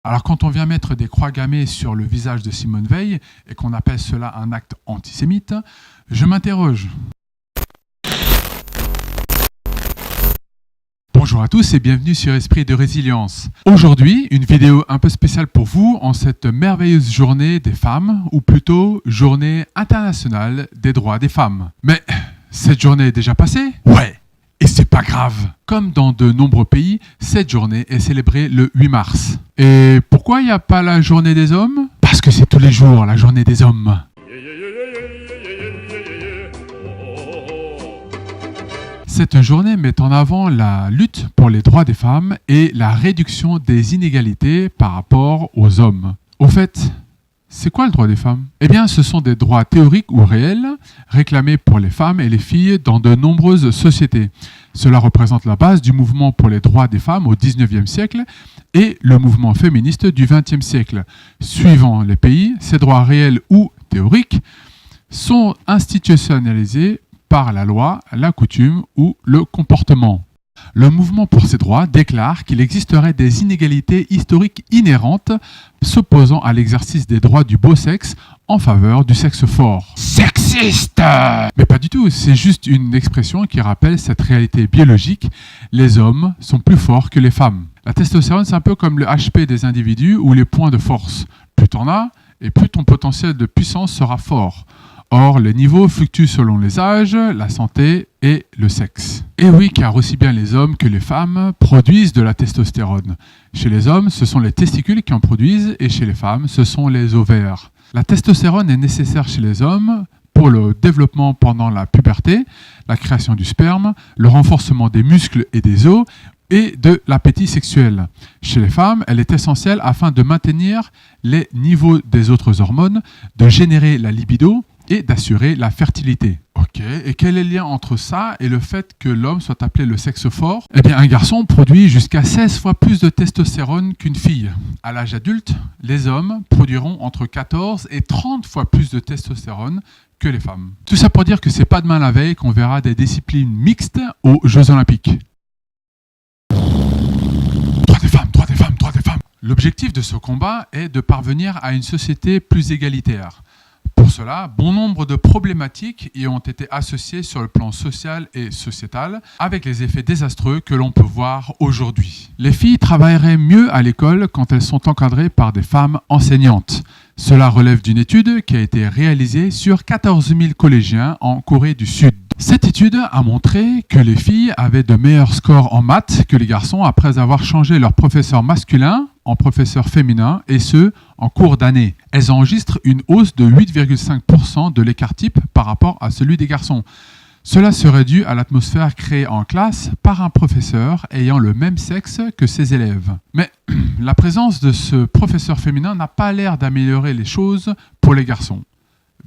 Alors quand on vient mettre des croix gammées sur le visage de Simone Veil et qu'on appelle cela un acte antisémite, je m'interroge. Bonjour à tous et bienvenue sur Esprit de Résilience. Aujourd'hui, une vidéo un peu spéciale pour vous en cette merveilleuse journée des femmes, ou plutôt journée internationale des droits des femmes. Mais cette journée est déjà passée ? Ouais. Et c'est pas grave. Comme dans de nombreux pays, cette journée est célébrée le 8 mars. Et pourquoi il n'y a pas la journée des hommes ? Parce que c'est tous les jours la journée des hommes. Cette journée met en avant la lutte pour les droits des femmes et la réduction des inégalités par rapport aux hommes. Au fait, c'est quoi le droit des femmes ? Eh bien, ce sont des droits théoriques ou réels réclamés pour les femmes et les filles dans de nombreuses sociétés. Cela représente la base du mouvement pour les droits des femmes au XIXe siècle et le mouvement féministe du XXe siècle. Suivant les pays, ces droits réels ou théoriques sont institutionnalisés par la loi, la coutume ou le comportement. Le mouvement pour ces droits déclare qu'il existerait des inégalités historiques inhérentes s'opposant à l'exercice des droits du beau sexe en faveur du sexe fort. Sexiste ! Mais pas du tout, c'est juste une expression qui rappelle cette réalité biologique. Les hommes sont plus forts que les femmes. La testostérone, c'est un peu comme le HP des individus ou les points de force. Plus t'en as, et plus ton potentiel de puissance sera fort. Or, les niveaux fluctuent selon les âges, la santé et le sexe. Et oui, car aussi bien les hommes que les femmes produisent de la testostérone. Chez les hommes, ce sont les testicules qui en produisent et chez les femmes, ce sont les ovaires. La testostérone est nécessaire chez les hommes pour le développement pendant la puberté, la création du sperme, le renforcement des muscles et des os et de l'appétit sexuel. Chez les femmes, elle est essentielle afin de maintenir les niveaux des autres hormones, de générer la libido et d'assurer la fertilité. Ok, et quel est le lien entre ça et le fait que l'homme soit appelé le sexe fort ? Eh bien, un garçon produit jusqu'à 16 fois plus de testostérone qu'une fille. À l'âge adulte, les hommes produiront entre 14 et 30 fois plus de testostérone que les femmes. Tout ça pour dire que c'est pas demain la veille qu'on verra des disciplines mixtes aux Jeux Olympiques. Droits des femmes, droits des femmes, droits des femmes. L'objectif de ce combat est de parvenir à une société plus égalitaire. Pour cela, bon nombre de problématiques y ont été associées sur le plan social et sociétal, avec les effets désastreux que l'on peut voir aujourd'hui. Les filles travailleraient mieux à l'école quand elles sont encadrées par des femmes enseignantes. Cela relève d'une étude qui a été réalisée sur 14 000 collégiens en Corée du Sud. Cette étude a montré que les filles avaient de meilleurs scores en maths que les garçons après avoir changé leur professeur masculin en professeur féminin, et ce, en cours d'année. Elles enregistrent une hausse de 8,5% de l'écart type par rapport à celui des garçons. Cela serait dû à l'atmosphère créée en classe par un professeur ayant le même sexe que ses élèves. Mais la présence de ce professeur féminin n'a pas l'air d'améliorer les choses pour les garçons.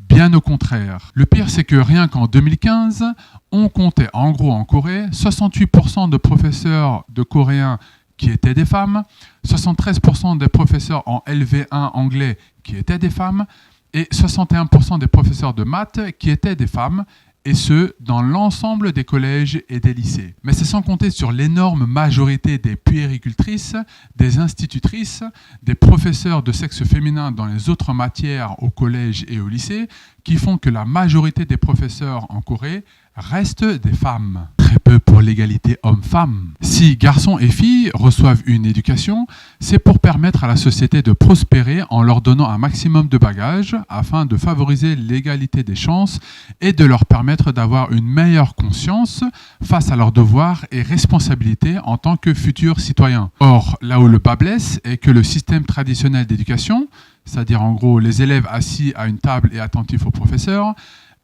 Bien au contraire. Le pire, c'est que rien qu'en 2015, on comptait en gros en Corée 68% de professeurs de coréen qui étaient des femmes, 73% des professeurs en LV1 anglais qui étaient des femmes et 61% des professeurs de maths qui étaient des femmes, et ce, dans l'ensemble des collèges et des lycées. Mais c'est sans compter sur l'énorme majorité des puéricultrices, des institutrices, des professeurs de sexe féminin dans les autres matières au collège et au lycée, qui font que la majorité des professeurs en Corée restent des femmes. Très peu pour l'égalité homme-femme. Si garçons et filles reçoivent une éducation, c'est pour permettre à la société de prospérer en leur donnant un maximum de bagages afin de favoriser l'égalité des chances et de leur permettre d'avoir une meilleure conscience face à leurs devoirs et responsabilités en tant que futurs citoyens. Or, là où le bât blesse est que le système traditionnel d'éducation, c'est-à-dire en gros les élèves assis à une table et attentifs au professeur,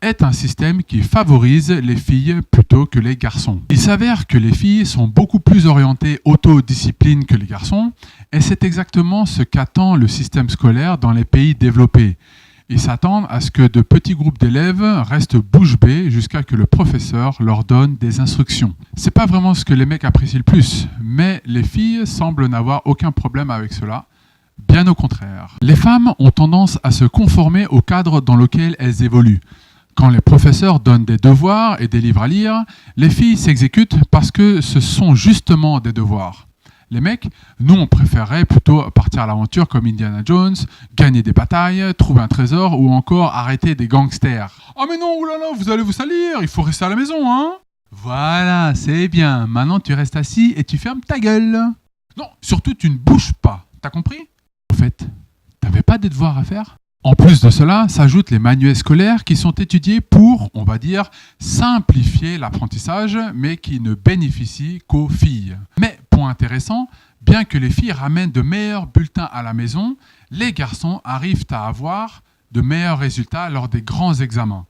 est un système qui favorise les filles plutôt que les garçons. Il s'avère que les filles sont beaucoup plus orientées autodiscipline que les garçons, et c'est exactement ce qu'attend le système scolaire dans les pays développés. Ils s'attendent à ce que de petits groupes d'élèves restent bouche bée jusqu'à que le professeur leur donne des instructions. C'est pas vraiment ce que les mecs apprécient le plus, mais les filles semblent n'avoir aucun problème avec cela. Bien au contraire. Les femmes ont tendance à se conformer au cadre dans lequel elles évoluent. Quand les professeurs donnent des devoirs et des livres à lire, les filles s'exécutent parce que ce sont justement des devoirs. Les mecs, nous, on préférerait plutôt partir à l'aventure comme Indiana Jones, gagner des batailles, trouver un trésor ou encore arrêter des gangsters. Oh mais non, oulala, vous allez vous salir, il faut rester à la maison, hein? Voilà, c'est bien. Maintenant, tu restes assis et tu fermes ta gueule. Non, surtout, tu ne bouges pas. T'as compris? En fait, t'avais pas des devoirs à faire? En plus de cela, s'ajoutent les manuels scolaires qui sont étudiés pour, on va dire, simplifier l'apprentissage, mais qui ne bénéficient qu'aux filles. Mais, point intéressant, bien que les filles ramènent de meilleurs bulletins à la maison, les garçons arrivent à avoir de meilleurs résultats lors des grands examens.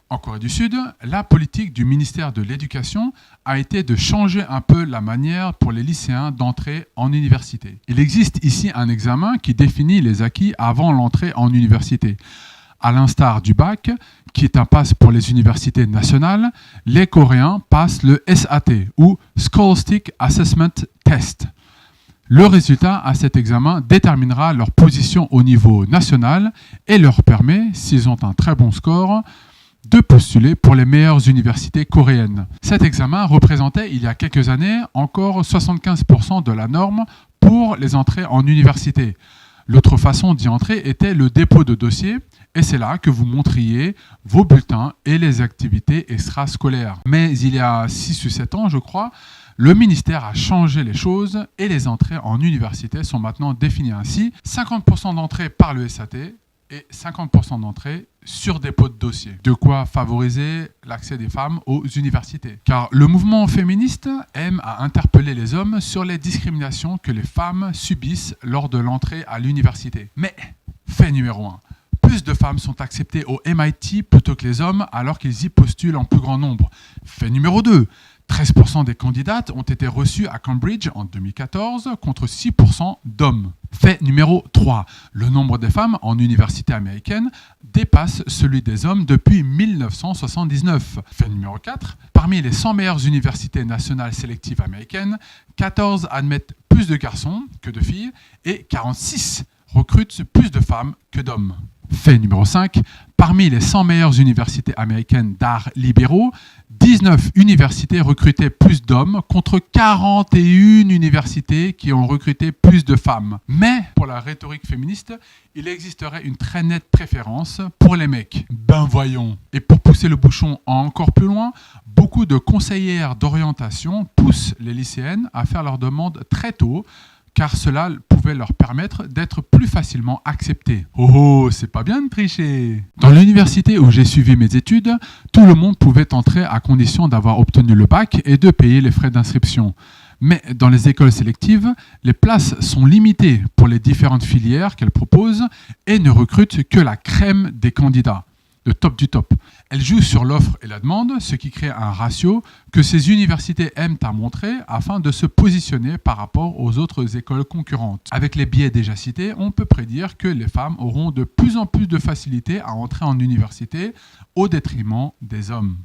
En Corée du Sud, la politique du ministère de l'Éducation a été de changer un peu la manière pour les lycéens d'entrer en université. Il existe ici un examen qui définit les acquis avant l'entrée en université. À l'instar du bac, qui est un pass pour les universités nationales, les Coréens passent le SAT ou Scholastic Assessment Test. Le résultat à cet examen déterminera leur position au niveau national et leur permet, s'ils ont un très bon score, de postuler pour les meilleures universités coréennes. Cet examen représentait il y a quelques années encore 75% de la norme pour les entrées en université. L'autre façon d'y entrer était le dépôt de dossier et c'est là que vous montriez vos bulletins et les activités extrascolaires. Mais il y a 6 ou 7 ans, je crois, le ministère a changé les choses et les entrées en université sont maintenant définies ainsi. 50% d'entrées par le SAT et 50% d'entrée sur dépôt de dossier. De quoi favoriser l'accès des femmes aux universités. Car le mouvement féministe aime à interpeller les hommes sur les discriminations que les femmes subissent lors de l'entrée à l'université. Mais, fait numéro 1, plus de femmes sont acceptées au MIT plutôt que les hommes alors qu'ils y postulent en plus grand nombre. Fait numéro 2, 13% des candidates ont été reçues à Cambridge en 2014 contre 6% d'hommes. Fait numéro 3. Le nombre des femmes en université américaine dépasse celui des hommes depuis 1979. Fait numéro 4. Parmi les 100 meilleures universités nationales sélectives américaines, 14 admettent plus de garçons que de filles et 46 recrutent plus de femmes que d'hommes. Fait numéro 5. Parmi les 100 meilleures universités américaines d'arts libéraux, 19 universités recrutaient plus d'hommes contre 41 universités qui ont recruté plus de femmes. Mais pour la rhétorique féministe, il existerait une très nette préférence pour les mecs. Ben voyons. Et pour pousser le bouchon encore plus loin, beaucoup de conseillères d'orientation poussent les lycéennes à faire leurs demandes très tôt, car cela pouvait leur permettre d'être plus facilement acceptés. Oh, c'est pas bien de tricher! Dans l'université où j'ai suivi mes études, tout le monde pouvait entrer à condition d'avoir obtenu le bac et de payer les frais d'inscription. Mais dans les écoles sélectives, les places sont limitées pour les différentes filières qu'elles proposent et ne recrutent que la crème des candidats. Le top du top. Elle joue sur l'offre et la demande, ce qui crée un ratio que ces universités aiment à montrer afin de se positionner par rapport aux autres écoles concurrentes. Avec les biais déjà cités, on peut prédire que les femmes auront de plus en plus de facilité à entrer en université au détriment des hommes.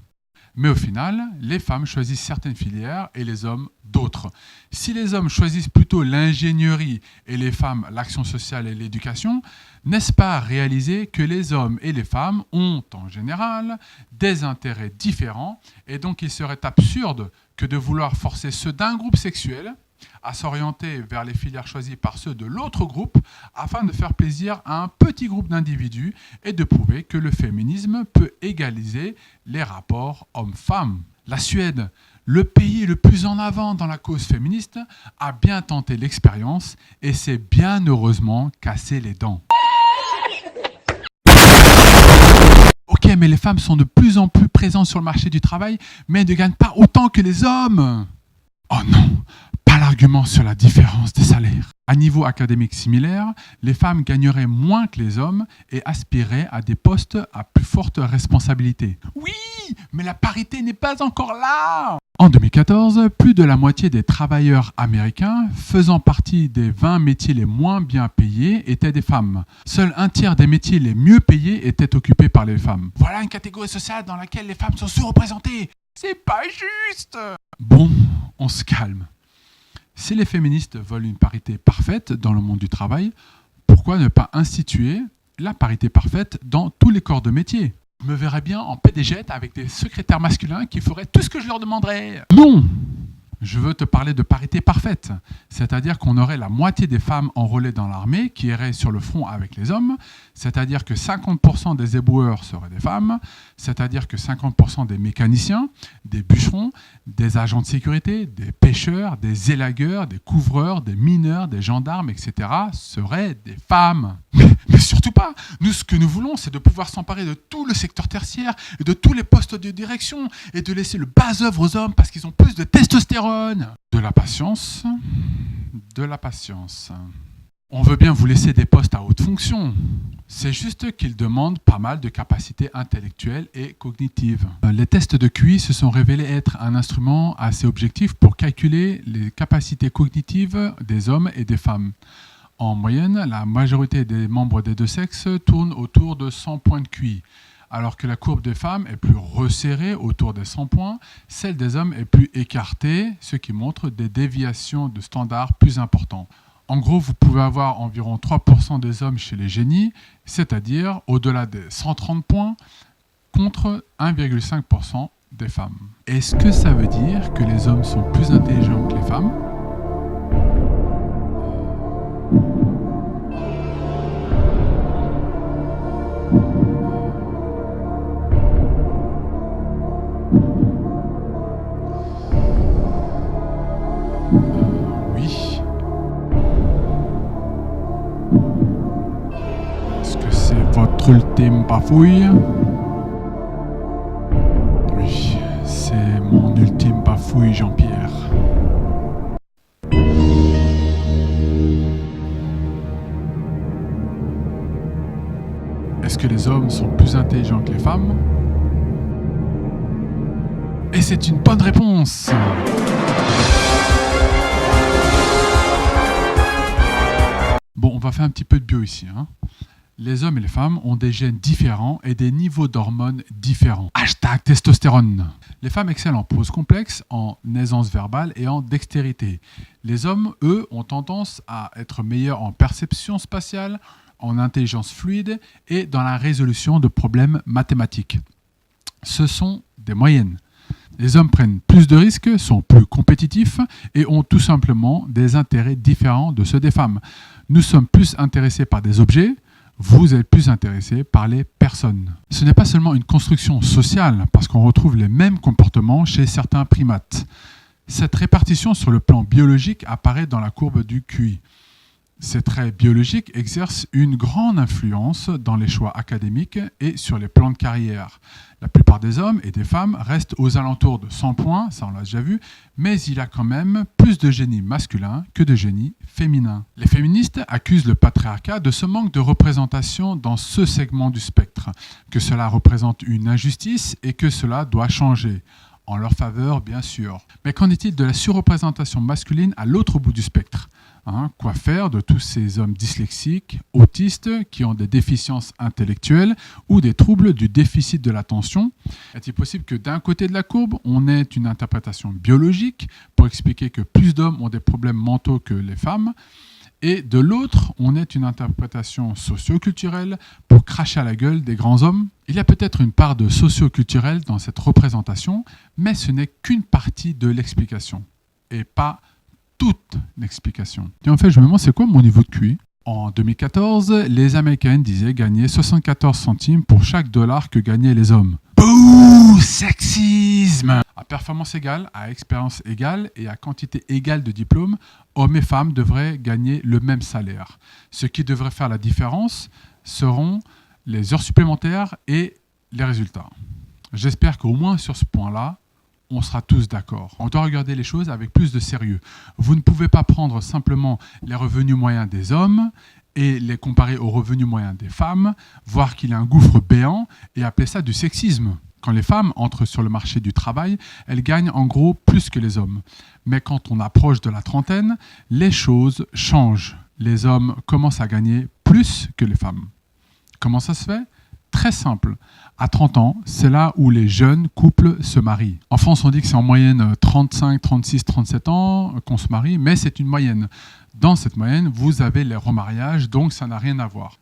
Mais au final, les femmes choisissent certaines filières et les hommes d'autres. Si les hommes choisissent plutôt l'ingénierie et les femmes l'action sociale et l'éducation, n'est-ce pas réaliser que les hommes et les femmes ont en général des intérêts différents et donc il serait absurde que de vouloir forcer ceux d'un groupe sexuel à s'orienter vers les filières choisies par ceux de l'autre groupe afin de faire plaisir à un petit groupe d'individus et de prouver que le féminisme peut égaliser les rapports hommes-femmes. La Suède, le pays le plus en avant dans la cause féministe, a bien tenté l'expérience et s'est bien heureusement cassé les dents. Ok, mais les femmes sont de plus en plus présentes sur le marché du travail, mais ne gagnent pas autant que les hommes. Oh non, pas l'argument sur la différence des salaires. À niveau académique similaire, les femmes gagneraient moins que les hommes et aspireraient à des postes à plus forte responsabilité. Oui, mais la parité n'est pas encore là. En 2014, plus de la moitié des travailleurs américains faisant partie des 20 métiers les moins bien payés étaient des femmes. Seul un tiers des métiers les mieux payés étaient occupés par les femmes. Voilà une catégorie sociale dans laquelle les femmes sont sous-représentées. C'est pas juste. Bon, on se calme. Si les féministes veulent une parité parfaite dans le monde du travail, pourquoi ne pas instituer la parité parfaite dans tous les corps de métier ? Je me verrais bien en PDG avec des secrétaires masculins qui feraient tout ce que je leur demanderais. Non, Je veux te parler de parité parfaite, c'est-à-dire qu'on aurait la moitié des femmes enrôlées dans l'armée qui iraient sur le front avec les hommes, c'est-à-dire que 50% des éboueurs seraient des femmes, c'est-à-dire que 50% des mécaniciens, des bûcherons, des agents de sécurité, des pêcheurs, des élagueurs, des couvreurs, des mineurs, des gendarmes, etc. seraient des femmes. Mais surtout pas. Nous, ce que nous voulons, c'est de pouvoir s'emparer de tout le secteur tertiaire et de tous les postes de direction et de laisser le bas-œuvre aux hommes parce qu'ils ont plus de testostérone. De la patience. De la patience. On veut bien vous laisser des postes à haute fonction. C'est juste qu'ils demandent pas mal de capacités intellectuelles et cognitives. Les tests de QI se sont révélés être un instrument assez objectif pour calculer les capacités cognitives des hommes et des femmes. En moyenne, la majorité des membres des deux sexes tournent autour de 100 points de QI, alors que la courbe des femmes est plus resserrée autour des 100 points, celle des hommes est plus écartée, ce qui montre des déviations de standards plus importants. En gros, vous pouvez avoir environ 3% des hommes chez les génies, c'est-à-dire au-delà des 130 points, contre 1,5% des femmes. Est-ce que ça veut dire que les hommes sont plus intelligents que les femmes ? Oui. Est-ce que c'est votre ultime bafouille ? Oui, c'est mon ultime bafouille, Jean-Pierre. Est-ce que les hommes sont plus intelligents que les femmes ? Et c'est une bonne réponse ! Bon, on va faire un petit peu de bio ici. Les hommes et les femmes ont des gènes différents et des niveaux d'hormones différents. Hashtag testostérone. Les femmes excellent en pose complexe, en aisance verbale et en dextérité. Les hommes, eux, ont tendance à être meilleurs en perception spatiale, en intelligence fluide et dans la résolution de problèmes mathématiques. Ce sont des moyennes. Les hommes prennent plus de risques, sont plus compétitifs et ont tout simplement des intérêts différents de ceux des femmes. Nous sommes plus intéressés par des objets, vous êtes plus intéressés par les personnes. Ce n'est pas seulement une construction sociale, parce qu'on retrouve les mêmes comportements chez certains primates. Cette répartition sur le plan biologique apparaît dans la courbe du QI. Ces traits biologiques exercent une grande influence dans les choix académiques et sur les plans de carrière. La plupart des hommes et des femmes restent aux alentours de 100 points, ça on l'a déjà vu, mais il y a quand même plus de génie masculin que de génie féminin. Les féministes accusent le patriarcat de ce manque de représentation dans ce segment du spectre, que cela représente une injustice et que cela doit changer. En leur faveur, bien sûr. Mais qu'en est-il de la surreprésentation masculine à l'autre bout du spectre ? Quoi faire de tous ces hommes dyslexiques, autistes, qui ont des déficiences intellectuelles ou des troubles du déficit de l'attention ? Est-il possible que d'un côté de la courbe, on ait une interprétation biologique pour expliquer que plus d'hommes ont des problèmes mentaux que les femmes, et de l'autre, on ait une interprétation socio-culturelle pour cracher à la gueule des grands hommes ? Il y a peut-être une part de socio-culturel dans cette représentation, mais ce n'est qu'une partie de l'explication, et pas toute l'explication. Et en fait, je me demande, c'est quoi mon niveau de QI ? En 2014, les Américains disaient gagner 74 centimes pour chaque dollar que gagnaient les hommes. Bouh, sexisme ! À performance égale, à expérience égale et à quantité égale de diplômes, hommes et femmes devraient gagner le même salaire. Ce qui devrait faire la différence seront les heures supplémentaires et les résultats. J'espère qu'au moins sur ce point-là, on sera tous d'accord. On doit regarder les choses avec plus de sérieux. Vous ne pouvez pas prendre simplement les revenus moyens des hommes et les comparer aux revenus moyens des femmes, voir qu'il y a un gouffre béant et appeler ça du sexisme. Quand les femmes entrent sur le marché du travail, elles gagnent en gros plus que les hommes. Mais quand on approche de la trentaine, les choses changent. Les hommes commencent à gagner plus que les femmes. Comment ça se fait ? Très simple. À 30 ans, c'est là où les jeunes couples se marient. En France, on dit que c'est en moyenne 35, 36, 37 ans qu'on se marie, mais c'est une moyenne. Dans cette moyenne, vous avez les remariages, donc ça n'a rien à voir.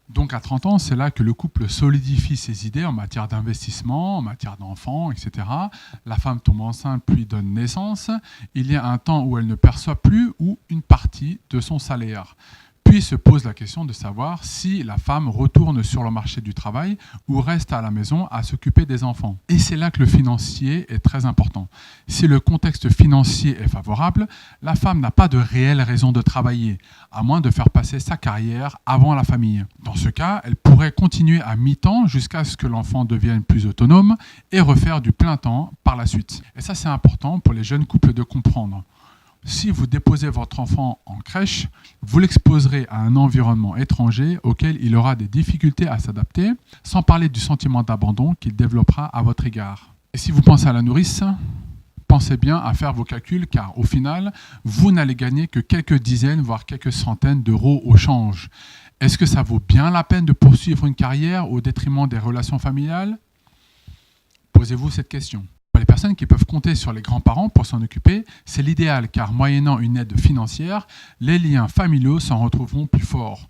Donc à 30 ans, c'est là que le couple solidifie ses idées en matière d'investissement, en matière d'enfants, etc. La femme tombe enceinte puis donne naissance. Il y a un temps où elle ne perçoit plus ou une partie de son salaire. Puis se pose la question de savoir si la femme retourne sur le marché du travail ou reste à la maison à s'occuper des enfants. Et c'est là que le financier est très important. Si le contexte financier est favorable, la femme n'a pas de réelle raison de travailler, à moins de faire passer sa carrière avant la famille. Dans ce cas, elle pourrait continuer à mi-temps jusqu'à ce que l'enfant devienne plus autonome et refaire du plein temps par la suite. Et ça, c'est important pour les jeunes couples de comprendre. Si vous déposez votre enfant en crèche, vous l'exposerez à un environnement étranger auquel il aura des difficultés à s'adapter, sans parler du sentiment d'abandon qu'il développera à votre égard. Et si vous pensez à la nourrice, pensez bien à faire vos calculs car au final, vous n'allez gagner que quelques dizaines, voire quelques centaines d'euros au change. Est-ce que ça vaut bien la peine de poursuivre une carrière au détriment des relations familiales ? Posez-vous cette question. Pour les personnes qui peuvent compter sur les grands-parents pour s'en occuper, c'est l'idéal car moyennant une aide financière, les liens familiaux s'en retrouveront plus forts.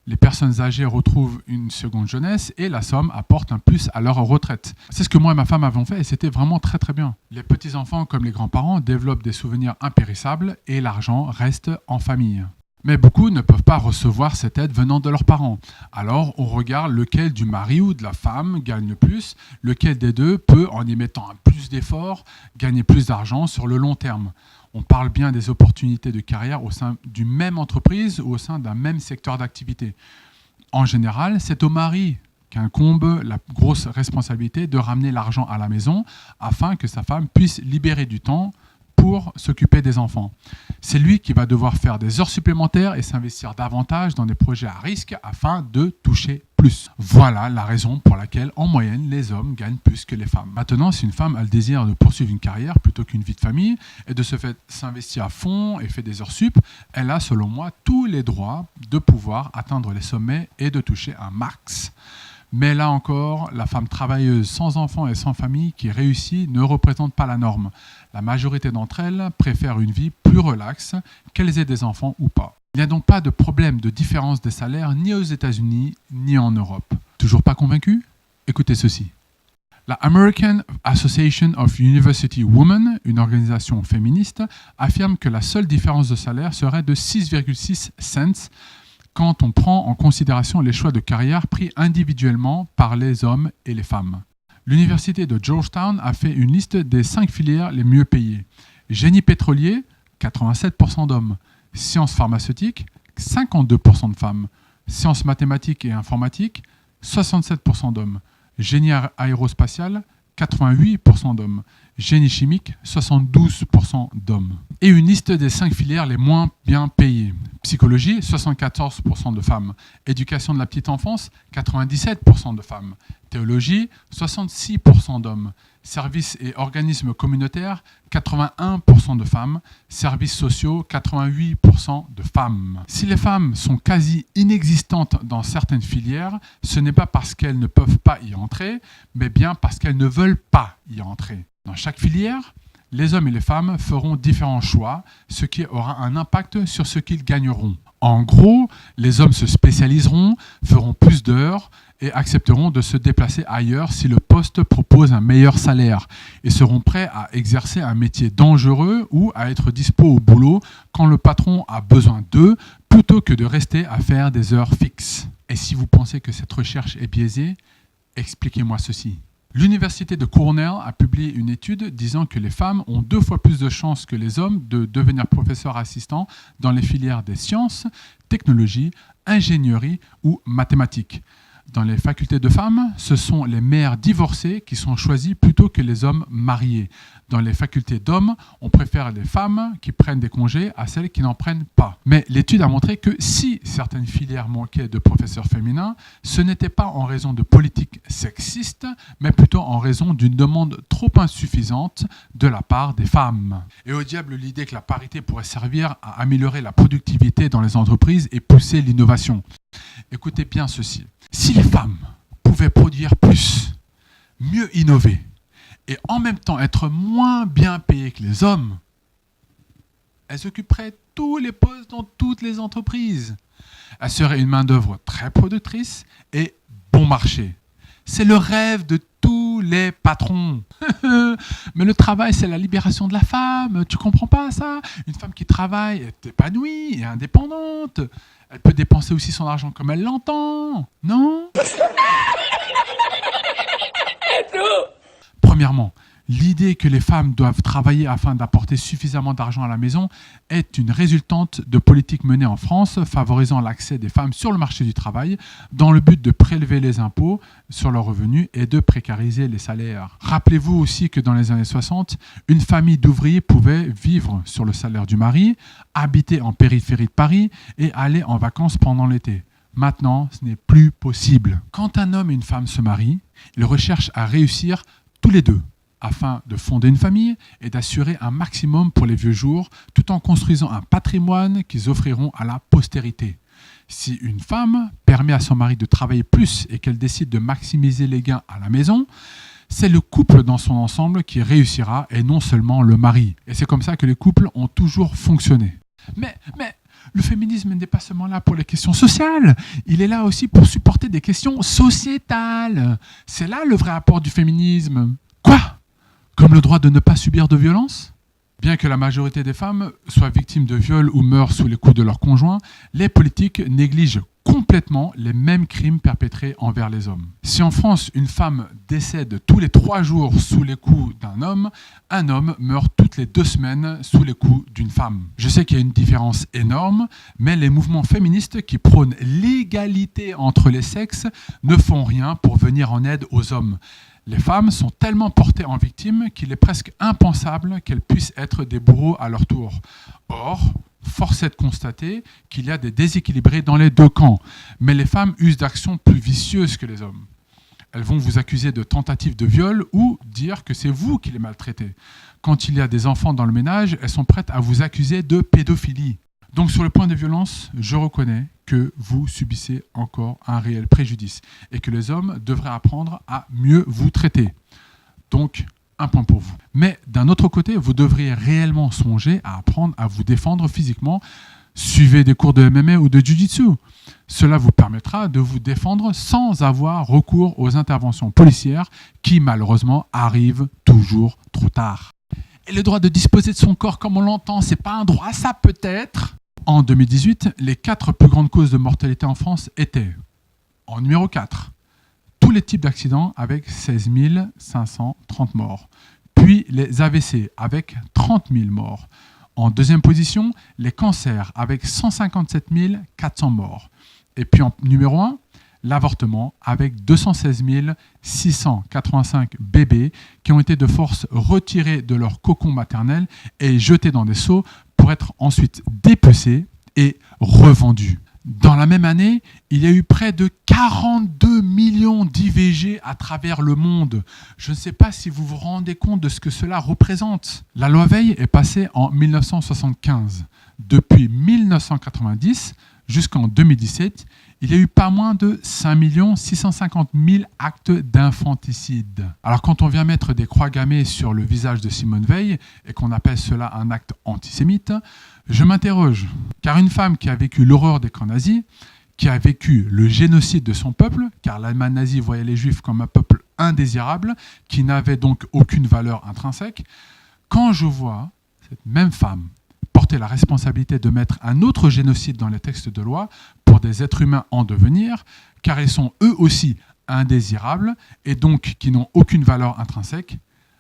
Les personnes âgées retrouvent une seconde jeunesse et la somme apporte un plus à leur retraite. C'est ce que moi et ma femme avons fait et c'était vraiment très très bien. Les petits-enfants comme les grands-parents développent des souvenirs impérissables et l'argent reste en famille. Mais beaucoup ne peuvent pas recevoir cette aide venant de leurs parents. Alors, on regarde lequel du mari ou de la femme gagne le plus, lequel des deux peut, en y mettant un plus d'efforts, gagner plus d'argent sur le long terme. On parle bien des opportunités de carrière au sein d'une même entreprise ou au sein d'un même secteur d'activité. En général, c'est au mari qu'incombe la grosse responsabilité de ramener l'argent à la maison afin que sa femme puisse libérer du temps pour s'occuper des enfants. C'est lui qui va devoir faire des heures supplémentaires et s'investir davantage dans des projets à risque afin de toucher plus. Voilà la raison pour laquelle, en moyenne, les hommes gagnent plus que les femmes. Maintenant, si une femme a le désir de poursuivre une carrière plutôt qu'une vie de famille et de se fait s'investir à fond et fait des heures sup, elle a, selon moi, tous les droits de pouvoir atteindre les sommets et de toucher un max. Mais là encore, la femme travailleuse sans enfants et sans famille qui réussit ne représente pas la norme. La majorité d'entre elles préfèrent une vie plus relaxe, qu'elles aient des enfants ou pas. Il n'y a donc pas de problème de différence des salaires ni aux États-Unis ni en Europe. Toujours pas convaincu ? Écoutez ceci. La American Association of University Women, une organisation féministe, affirme que la seule différence de salaire serait de 6,6 cents quand on prend en considération les choix de carrière pris individuellement par les hommes et les femmes. L'université de Georgetown a fait une liste des 5 filières les mieux payées. Génie pétrolier, 87% d'hommes. Sciences pharmaceutiques, 52% de femmes. Sciences mathématiques et informatiques, 67% d'hommes. Génie aérospatial, 88% d'hommes. Génie chimique, 72% d'hommes. Et une liste des 5 filières les moins bien payées. Psychologie, 74% de femmes. Éducation de la petite enfance, 97% de femmes. Théologie, 66% d'hommes. Services et organismes communautaires, 81% de femmes. Services sociaux, 88% de femmes. Si les femmes sont quasi inexistantes dans certaines filières, ce n'est pas parce qu'elles ne peuvent pas y entrer, mais bien parce qu'elles ne veulent pas y entrer. Dans chaque filière, les hommes et les femmes feront différents choix, ce qui aura un impact sur ce qu'ils gagneront. En gros, les hommes se spécialiseront, feront plus d'heures et accepteront de se déplacer ailleurs si le poste propose un meilleur salaire et seront prêts à exercer un métier dangereux ou à être dispo au boulot quand le patron a besoin d'eux plutôt que de rester à faire des heures fixes. Et si vous pensez que cette recherche est biaisée, expliquez-moi ceci. L'université de Cornell a publié une étude disant que les femmes ont 2 fois plus de chances que les hommes de devenir professeurs assistants dans les filières des sciences, technologies, ingénierie ou mathématiques. Dans les facultés de femmes, ce sont les mères divorcées qui sont choisies plutôt que les hommes mariés. Dans les facultés d'hommes, on préfère les femmes qui prennent des congés à celles qui n'en prennent pas. Mais l'étude a montré que si certaines filières manquaient de professeurs féminins, ce n'était pas en raison de politiques sexistes, mais plutôt en raison d'une demande trop insuffisante de la part des femmes. Et au diable l'idée que la parité pourrait servir à améliorer la productivité dans les entreprises et pousser l'innovation. Écoutez bien ceci. Si les femmes pouvaient produire plus, mieux innover, et en même temps être moins bien payées que les hommes, elles occuperaient tous les postes dans toutes les entreprises. Elles seraient une main-d'œuvre très productrice et bon marché. C'est le rêve de tous les patrons. Mais le travail, c'est la libération de la femme. Tu comprends pas ça? Une femme qui travaille est épanouie et indépendante. Elle peut dépenser aussi son argent comme elle l'entend. Non? Premièrement, l'idée que les femmes doivent travailler afin d'apporter suffisamment d'argent à la maison est une résultante de politiques menées en France favorisant l'accès des femmes sur le marché du travail dans le but de prélever les impôts sur leurs revenus et de précariser les salaires. Rappelez-vous aussi que dans les années 60, une famille d'ouvriers pouvait vivre sur le salaire du mari, habiter en périphérie de Paris et aller en vacances pendant l'été. Maintenant, ce n'est plus possible. Quand un homme et une femme se marient, ils recherchent à réussir tous les deux, afin de fonder une famille et d'assurer un maximum pour les vieux jours, tout en construisant un patrimoine qu'ils offriront à la postérité. Si une femme permet à son mari de travailler plus et qu'elle décide de maximiser les gains à la maison, c'est le couple dans son ensemble qui réussira et non seulement le mari. Et c'est comme ça que les couples ont toujours fonctionné. Mais le féminisme n'est pas seulement là pour les questions sociales, il est là aussi pour supporter des questions sociétales. C'est là le vrai apport du féminisme. Quoi ? Comme le droit de ne pas subir de violence? Bien que la majorité des femmes soient victimes de viols ou meurent sous les coups de leur conjoint, les politiques négligent complètement les mêmes crimes perpétrés envers les hommes. Si en France, une femme décède tous les 3 jours sous les coups d'un homme, un homme meurt toutes les 2 semaines sous les coups d'une femme. Je sais qu'il y a une différence énorme, mais les mouvements féministes qui prônent l'égalité entre les sexes ne font rien pour venir en aide aux hommes. Les femmes sont tellement portées en victime qu'il est presque impensable qu'elles puissent être des bourreaux à leur tour. Or, force est de constater qu'il y a des déséquilibrés dans les 2 camps. Mais les femmes usent d'actions plus vicieuses que les hommes. Elles vont vous accuser de tentative de viol ou dire que c'est vous qui les maltraitez. Quand il y a des enfants dans le ménage, elles sont prêtes à vous accuser de pédophilie. Donc sur le point des violences, je reconnais que vous subissez encore un réel préjudice et que les hommes devraient apprendre à mieux vous traiter. Donc, un point pour vous. Mais d'un autre côté, vous devriez réellement songer à apprendre à vous défendre physiquement. Suivez des cours de MMA ou de Jiu-Jitsu. Cela vous permettra de vous défendre sans avoir recours aux interventions policières qui, malheureusement, arrivent toujours trop tard. Et le droit de disposer de son corps comme on l'entend, c'est pas un droit, ça peut-être. En 2018, les 4 plus grandes causes de mortalité en France étaient, en numéro 4, tous les types d'accidents avec 16 530 morts, puis les AVC avec 30 000 morts. En deuxième position, les cancers avec 157 400 morts. Et puis en numéro 1, l'avortement avec 216 685 bébés qui ont été de force retirés de leur cocon maternel et jetés dans des seaux pour être ensuite dépecés et revendus. Dans la même année, il y a eu près de 42 millions d'IVG à travers le monde. Je ne sais pas si vous vous rendez compte de ce que cela représente. La loi Veil est passée en 1975. Depuis 1990 jusqu'en 2017, il y a eu pas moins de 5 650 000 actes d'infanticide. Alors quand on vient mettre des croix gammées sur le visage de Simone Veil et qu'on appelle cela un acte antisémite, je m'interroge. Car une femme qui a vécu l'horreur des camps nazis, qui a vécu le génocide de son peuple, car l'Allemagne nazie voyait les Juifs comme un peuple indésirable, qui n'avait donc aucune valeur intrinsèque, quand je vois cette même femme porter la responsabilité de mettre un autre génocide dans les textes de loi pour des êtres humains en devenir, car ils sont eux aussi indésirables et donc qui n'ont aucune valeur intrinsèque,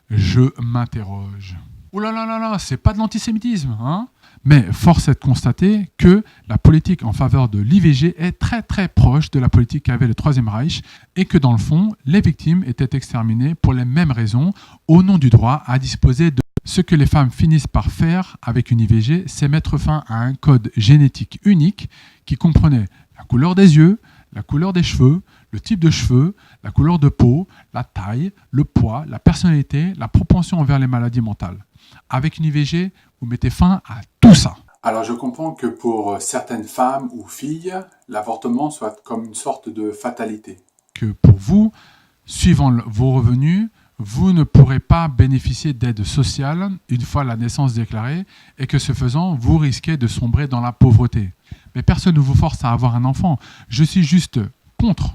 je m'interroge. Ouh là là là là, c'est pas de l'antisémitisme, hein ? Mais force est de constater que la politique en faveur de l'IVG est très très proche de la politique qu'avait le Troisième Reich et que dans le fond, les victimes étaient exterminées pour les mêmes raisons au nom du droit à disposer de. Ce que les femmes finissent par faire avec une IVG, c'est mettre fin à un code génétique unique qui comprenait la couleur des yeux, la couleur des cheveux, le type de cheveux, la couleur de peau, la taille, le poids, la personnalité, la propension envers les maladies mentales. Avec une IVG, vous mettez fin à tout ça. Alors je comprends que pour certaines femmes ou filles, l'avortement soit comme une sorte de fatalité. Que pour vous, suivant vos revenus, vous ne pourrez pas bénéficier d'aide sociale une fois la naissance déclarée et que ce faisant, vous risquez de sombrer dans la pauvreté. Mais personne ne vous force à avoir un enfant. Je suis juste contre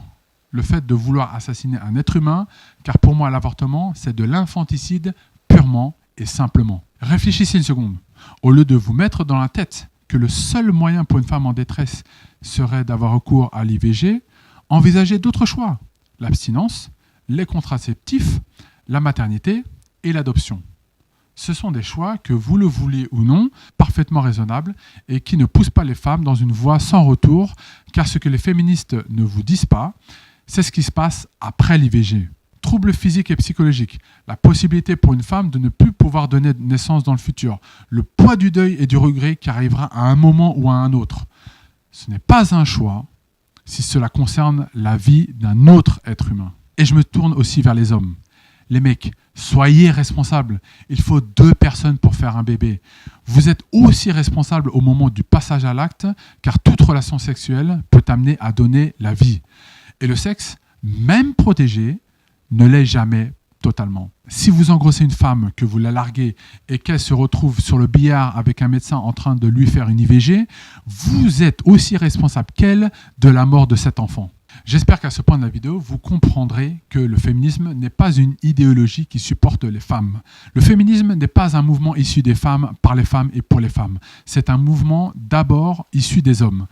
le fait de vouloir assassiner un être humain, car pour moi, l'avortement, c'est de l'infanticide purement et simplement. Réfléchissez une seconde. Au lieu de vous mettre dans la tête que le seul moyen pour une femme en détresse serait d'avoir recours à l'IVG, envisagez d'autres choix. L'abstinence, les contraceptifs, la maternité et l'adoption. Ce sont des choix que vous le vouliez ou non, parfaitement raisonnables et qui ne poussent pas les femmes dans une voie sans retour, car ce que les féministes ne vous disent pas, c'est ce qui se passe après l'IVG. Troubles physiques et psychologiques, la possibilité pour une femme de ne plus pouvoir donner naissance dans le futur, le poids du deuil et du regret qui arrivera à un moment ou à un autre. Ce n'est pas un choix si cela concerne la vie d'un autre être humain. Et je me tourne aussi vers les hommes. Les mecs, soyez responsables. Il faut 2 personnes pour faire un bébé. Vous êtes aussi responsables au moment du passage à l'acte, car toute relation sexuelle peut amener à donner la vie. Et le sexe, même protégé, ne l'est jamais totalement. Si vous engrossez une femme, que vous la larguez et qu'elle se retrouve sur le billard avec un médecin en train de lui faire une IVG, vous êtes aussi responsable qu'elle de la mort de cet enfant. J'espère qu'à ce point de la vidéo, vous comprendrez que le féminisme n'est pas une idéologie qui supporte les femmes. Le féminisme n'est pas un mouvement issu des femmes, par les femmes et pour les femmes. C'est un mouvement d'abord issu des hommes.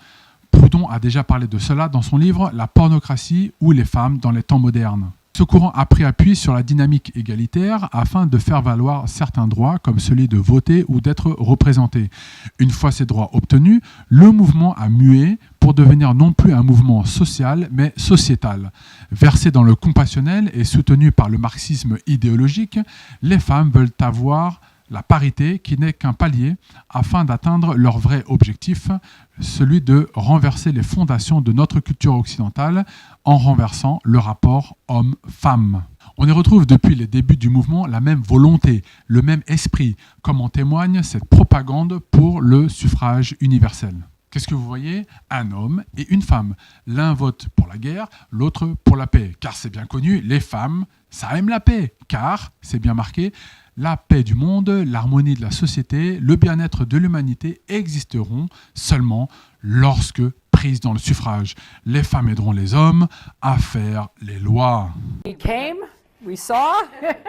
Proudhon a déjà parlé de cela dans son livre « La pornocratie ou les femmes dans les temps modernes ». Ce courant a pris appui sur la dynamique égalitaire afin de faire valoir certains droits comme celui de voter ou d'être représenté. Une fois ces droits obtenus, le mouvement a mué pour devenir non plus un mouvement social mais sociétal. Versé dans le compassionnel et soutenu par le marxisme idéologique, les femmes veulent avoir la parité qui n'est qu'un palier afin d'atteindre leur vrai objectif, celui de renverser les fondations de notre culture occidentale en renversant le rapport homme-femme. On y retrouve depuis les débuts du mouvement la même volonté, le même esprit, comme en témoigne cette propagande pour le suffrage universel. Qu'est-ce que vous voyez ? Un homme et une femme. L'un vote pour la guerre, l'autre pour la paix. Car c'est bien connu, les femmes, ça aime la paix. Car, c'est bien marqué, la paix du monde, l'harmonie de la société, le bien-être de l'humanité existeront seulement lorsque, prises dans le suffrage, les femmes aideront les hommes à faire les lois. He came, we saw,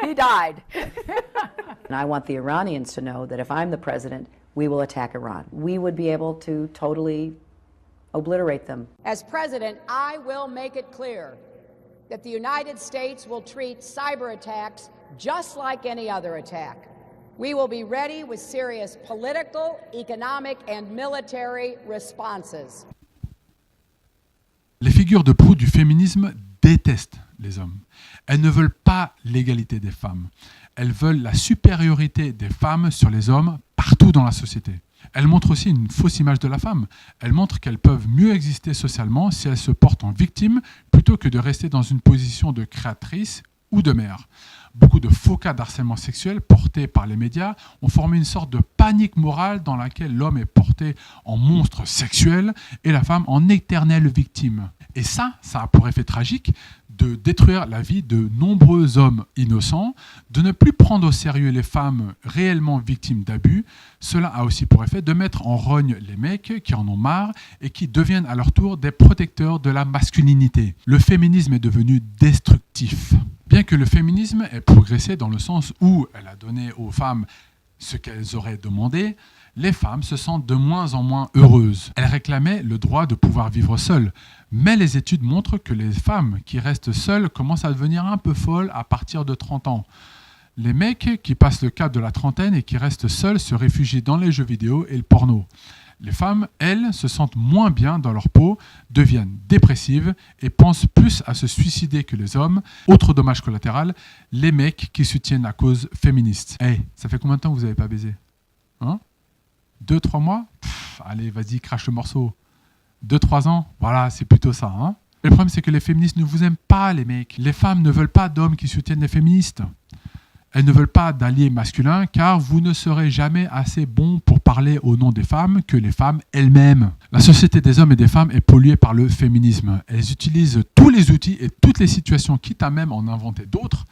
he died. And I want the Iranians to know that if I'm the president, we will attack Iran. We would be able to totally obliterate them. As president, I will make it clear that the United States will treat cyber attacks just like any other attack. We will be ready with serious political, economic, and military responses. Les figures de proue du féminisme détestent les hommes. Elles ne veulent pas l'égalité des femmes. Elles veulent la supériorité des femmes sur les hommes partout dans la société. Elles montrent aussi une fausse image de la femme. Elles montrent qu'elles peuvent mieux exister socialement si elles se portent en victime plutôt que de rester dans une position de créatrice ou de mère. Beaucoup de faux cas d'harcèlement sexuel portés par les médias ont formé une sorte de panique morale dans laquelle l'homme est porté en monstre sexuel et la femme en éternelle victime. Et ça a pour effet tragique de détruire la vie de nombreux hommes innocents, de ne plus prendre au sérieux les femmes réellement victimes d'abus. Cela a aussi pour effet de mettre en rogne les mecs qui en ont marre et qui deviennent à leur tour des protecteurs de la masculinité. Le féminisme est devenu destructif. Bien que le féminisme ait progressé dans le sens où elle a donné aux femmes ce qu'elles auraient demandé, les femmes se sentent de moins en moins heureuses. Elles réclamaient le droit de pouvoir vivre seules. Mais les études montrent que les femmes qui restent seules commencent à devenir un peu folles à partir de 30 ans. Les mecs qui passent le cap de la trentaine et qui restent seuls se réfugient dans les jeux vidéo et le porno. Les femmes, elles, se sentent moins bien dans leur peau, deviennent dépressives et pensent plus à se suicider que les hommes. Autre dommage collatéral, les mecs qui soutiennent la cause féministe. Hey, ça fait combien de temps que vous n'avez pas baisé ? 2-3 mois ? Allez, vas-y, crache le morceau. 2-3 ans ? Voilà, c'est plutôt ça. Le problème, c'est que les féministes ne vous aiment pas, les mecs. Les femmes ne veulent pas d'hommes qui soutiennent les féministes. Elles ne veulent pas d'alliés masculins car vous ne serez jamais assez bon pour parler au nom des femmes que les femmes elles-mêmes. La société des hommes et des femmes est polluée par le féminisme. Elles utilisent tous les outils et toutes les situations, quitte à même en inventer d'autres,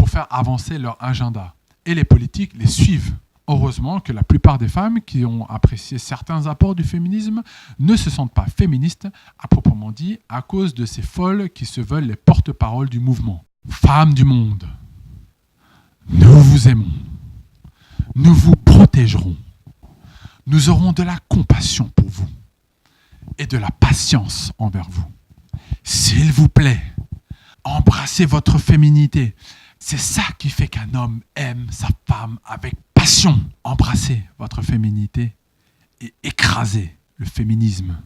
pour faire avancer leur agenda. Et les politiques les suivent. Heureusement que la plupart des femmes qui ont apprécié certains apports du féminisme ne se sentent pas féministes, à proprement dit, à cause de ces folles qui se veulent les porte-paroles du mouvement. Femmes du monde, nous vous aimons. Nous vous protégerons. Nous aurons de la compassion pour vous et de la patience envers vous. S'il vous plaît, embrassez votre féminité. C'est ça qui fait qu'un homme aime sa femme avec passion. Embrassez votre féminité et écrasez le féminisme.